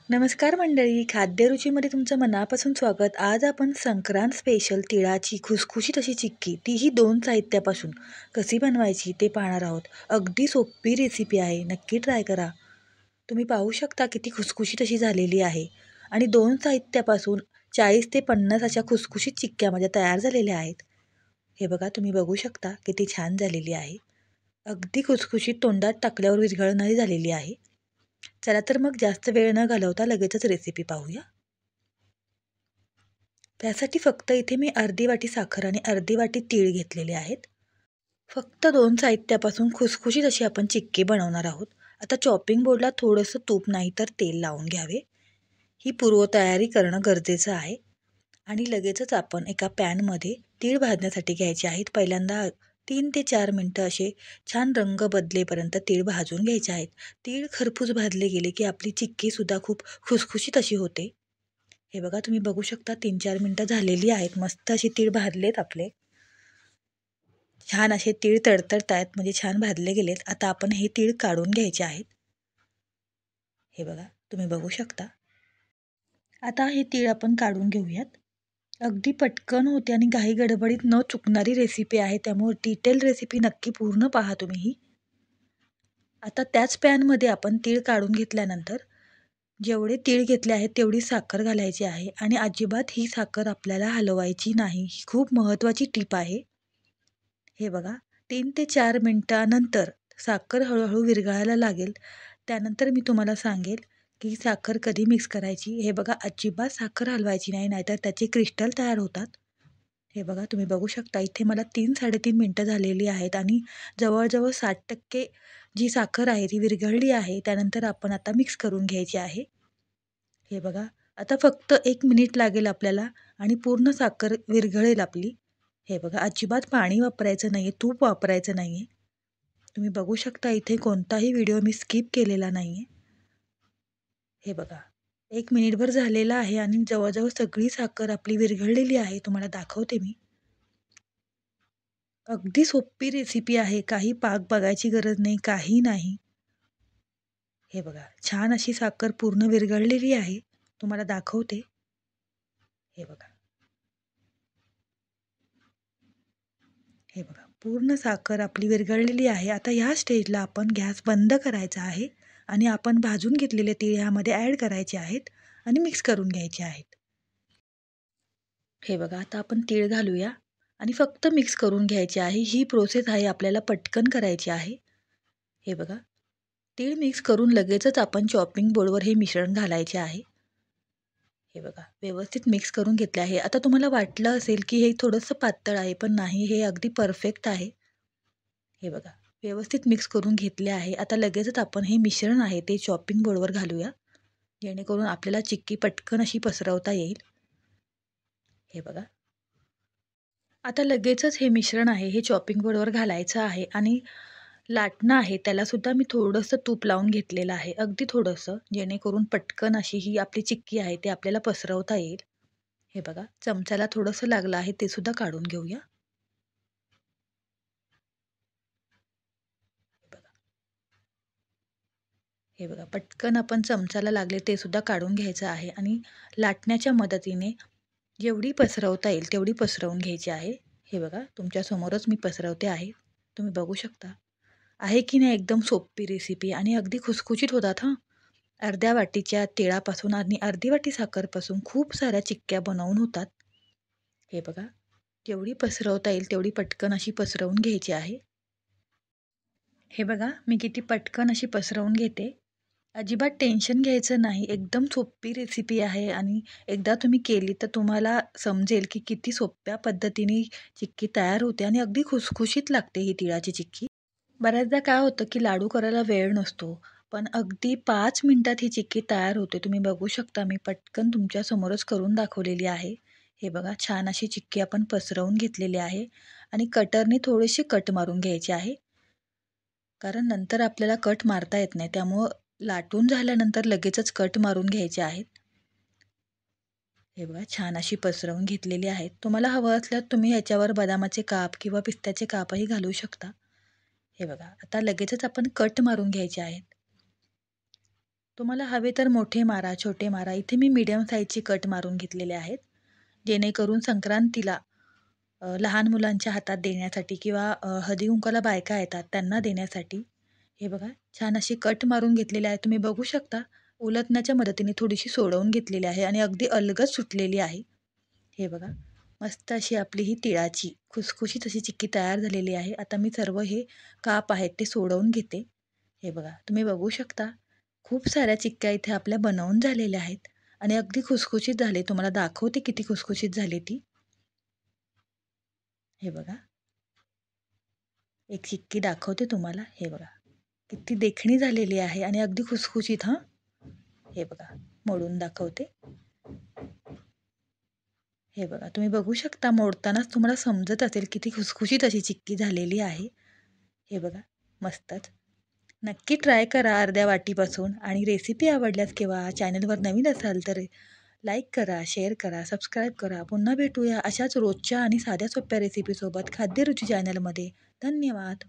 नमस्कार मंडळी, खाद्यरुचीमध्ये तुमचं मनापासून स्वागत. आज आपण संक्रांत स्पेशल तिळाची खुसखुशीत अशी चिक्की, तीही 2 साहित्यापासून कशी बनवायची ते पाहणार आहोत. अगदी सोपी रेसिपी आहे, नक्की ट्राय करा. तुम्ही पाहू शकता किती खुसखुशीत अशी झालेली आहे आणि 2 साहित्यापासून 40 ते 50 अशा खुसखुशीत चिक्क्या माझ्या तयार झालेल्या आहेत. हे बघा, तुम्ही बघू शकता किती छान झालेली आहे. अगदी खुसखुशीत, तोंडात टाकल्यावर विरघळणारी झालेली आहे. चला तर मग जास्त वेळ न घालवता लगेचच रेसिपी पाहूया. त्यासाठी फक्त इथे मी अर्धी वाटी साखर आणि अर्धी वाटी तीळ घेतलेले आहेत. फक्त 2 साहित्यापासून खुसखुशीत अशी आपण चिक्की बनवणार आहोत. आता चॉपिंग बोर्डला थोडंसं तूप नाही तर तेल लावून घ्यावे. ही पूर्वतयारी करणं गरजेचं आहे. आणि लगेचच आपण एका पॅनमध्ये तीळ भाजण्यासाठी घ्यायचे आहेत. पहिल्यांदा 3 ते 4 मिनटं असे छान रंग बदलेपर्यंत तीळ भाजून घ्यायचे आहेत. तीळ खरपूस भाजले गेले की आपली चिक्कीसुद्धा खूप खुसखुशीत अशी होते. हे बघा, तुम्ही बघू शकता 3-4 मिनटं झालेली आहेत. मस्त असे तीळ भाजलेत आपले. छान असे तीळ तडतडत आहेत, म्हणजे छान भाजले गेलेत. आता आपण हे तीळ काढून घ्यायचे आहेत. हे बघा, तुम्ही बघू शकता. आता हे तीळ आपण काढून घेऊयात. अगदी पटकन होते आणि घाई गडबडीत न चुकणारी रेसिपी आहे, त्यामुळे डिटेल रेसिपी नक्की पूर्ण पहा तुम्ही ही. आता त्याच पॅनमध्ये आपण तीळ काढून घेतल्यानंतर जेवढे तीळ घेतले आहेत तेवढी साखर घालायची आहे आणि अजिबात ही साखर आपल्याला हलवायची नाही. ही खूप महत्त्वाची टीप आहे. हे बघा, 3 ते 4 मिनिटानंतर साखर हळूहळू विरघळायला लागेल. त्यानंतर मी तुम्हाला सांगेल की साखर कधी मिक्स करायची. हे बघा, अजिबात साखर हलवायची नाही, नाहीतर त्याचे क्रिस्टल तयार होतात. हे बघा, तुम्ही बघू शकता इथे मला 3-3.5 मिनटं झालेली आहेत आणि जवळजवळ 60% जी साखर आहे ती विरघळली आहे. त्यानंतर आपण आता मिक्स करून घ्यायची आहे. हे बघा, आता फक्त 1 मिनिट लागेल आपल्याला आणि पूर्ण साखर विरघळेल आपली. हे बघा, अजिबात पाणी वापरायचं नाही आहे, तूप वापरायचं नाही आहे. तुम्ही बघू शकता इथे कोणताही व्हिडिओ मी स्किप केलेला नाही आहे. हे बघा, 1 मिनिटभर झालेला आहे आणि जवळजवळ सगळी साखर आपली विरघळलेली आहे. तुम्हाला दाखवते मी. अगदी सोपी रेसिपी आहे. काही पाक बघायची गरज नाही, काही नाही. हे बघा, छान अशी साखर पूर्ण विरघळलेली आहे. तुम्हाला दाखवते. हे बघा. हे बघा, पूर्ण साखर आपली विरघळलेली आहे. आता ह्या स्टेजला आपण गॅस बंद करायचा आहे आणि आपण भाजून घेतलेले तीळ ह्यामध्ये ॲड करायचे आहेत आणि मिक्स करून घ्यायचे आहेत. हे बघा, आता आपण तीळ घालूया आणि फक्त मिक्स करून घ्यायचे आहे. ही प्रोसेस आहे, आपल्याला पटकन करायची आहे. हे बघा, तीळ मिक्स करून लगेचच आपण चॉपिंग बोर्डवर हे मिश्रण घालायचे आहे. हे बघा, व्यवस्थित मिक्स करून घेतले आहे. आता तुम्हाला वाटलं असेल की हे थोडंसं पातळ आहे, पण नाही, हे अगदी परफेक्ट आहे. हे बघा, व्यवस्थित मिक्स करून घेतले आहे. आता लगेचच आपण हे मिश्रण आहे ते चॉपिंग बोर्डवर घालूया, जेणेकरून आपल्याला चिक्की पटकन अशी पसरवता येईल. हे बघा, आता लगेचच हे मिश्रण आहे हे चॉपिंग बोर्डवर घालायचं आहे आणि लाटणं आहे त्यालासुद्धा मी थोडंसं तूप लावून घेतलेलं आहे, अगदी थोडंसं, जेणेकरून पटकन अशी ही आपली चिक्की आहे ते आपल्याला पसरवता येईल. हे बघा, चमच्याला थोडंसं लागलं आहे, ते सुद्धा काढून घेऊया. हे बघा, हे बघा, पटकन आपण चमच्याला लागले ते सुद्धा काढून घ्यायचं आहे आणि लाटण्याच्या मदतीने जेवढी पसरवता येईल तेवढी पसरवून घ्यायची आहे. हे बघा, तुमच्यासमोरच मी पसरवते आहे. तुम्ही बघू शकता. आहे की नाही एकदम सोपी रेसिपी आणि अगदी खुसखुशीत होतात हां. अर्ध्या वाटीच्या तिळापासून आणि अर्धी वाटी साखरपासून खूप साऱ्या चिक्क्या बनवून होतात. हे बघा, जेवढी पसरवता येईल तेवढी पटकन अशी पसरवून घ्यायची आहे. हे बघा, मी किती पटकन अशी पसरवून घेते. अजिबात टेन्शन घ्यायचं नाही. एकदम सोपी रेसिपी आहे आणि एकदा तुम्ही केली तर तुम्हाला समजेल की किती सोप्या पद्धतीने चिक्की तयार होते आणि अगदी खुसखुशीत लागते ही तिळाची चिक्की. बऱ्याचदा काय होतं की लाडू करायला वेळ नसतो, पण अगदी 5 मिनिटात ही चिक्की तयार होते. तुम्ही बघू शकता, मी पटकन तुमच्यासमोरच करून दाखवलेली आहे. हे बघा, छान अशी चिक्की आपण पसरवून घेतलेली आहे आणि कटरने थोडीशी कट मारून घ्यायची आहे. कारण नंतर आपल्याला कट मारता येत नाही, त्यामुळं लाटून झाल्यानंतर लगेचच कट मारून घ्यायचे आहेत. हे बघा, छान अशी पसरवून घेतलेली आहेत. तुम्हाला हवं असल्यास तुम्ही ह्याच्यावर बदामाचे काप किंवा पिस्त्याचे कापही घालू शकता. हे बघा, आता लगेचच आपण कट मारून घ्यायचे आहेत. तुम्हाला हवे तर मोठे मारा, छोटे मारा. इथे मी मीडियम साईजची कट मारून घेतलेले आहेत. जेणेकरून संक्रांतीला लहान मुलांच्या हातात देण्यासाठी किंवा हळदी-कुंकवाला बायका येतात त्यांना देण्यासाठी. हे बघा छान अशी कट मारून घेतलेली आहे. तुम्ही बघू शकता उलटण्याच्या मदतीने थोडीशी सोडवून घेतलेली आहे आणि अगदी अलगद सुटलेली आहे. हे बघा मस्त अशी आपली ही तिळाची खुसखुशीत अशी चिक्की तयार झालेली आहे. आता मी सर्व हे काप आहेत ते सोडवून घेते. हे बघा तुम्ही बघू शकता खूप साऱ्या चिक्क्या इथे आपल्या बनवून झालेल्या आहेत आणि अगदी खुसखुशीत झाले. तुम्हाला दाखवते किती खुसखुशीत झाली ती. हे बघा एक चिक्की दाखवते तुम्हाला. हे बघा किती देखणी झालेली आहे आणि अगदी खुसखुशीत हां. हे बघा मोडून दाखवते. हे बघा तुम्ही बघू शकता मोडतानाच तुम्हाला समजत असेल किती खुसखुशीत अशी चिक्की झालेली आहे. हे बघा मस्तच. नक्की ट्राय करा अर्ध्या वाटीपासून आणि रेसिपी आवडल्यास किंवा चॅनलवर नवीन असाल तर लाईक करा, शेअर करा, सबस्क्राईब करा. पुन्हा भेटूया अशाच रोजच्या आणि साध्या सोप्या रेसिपीसोबत खाद्यरुची चॅनलमध्ये. धन्यवाद.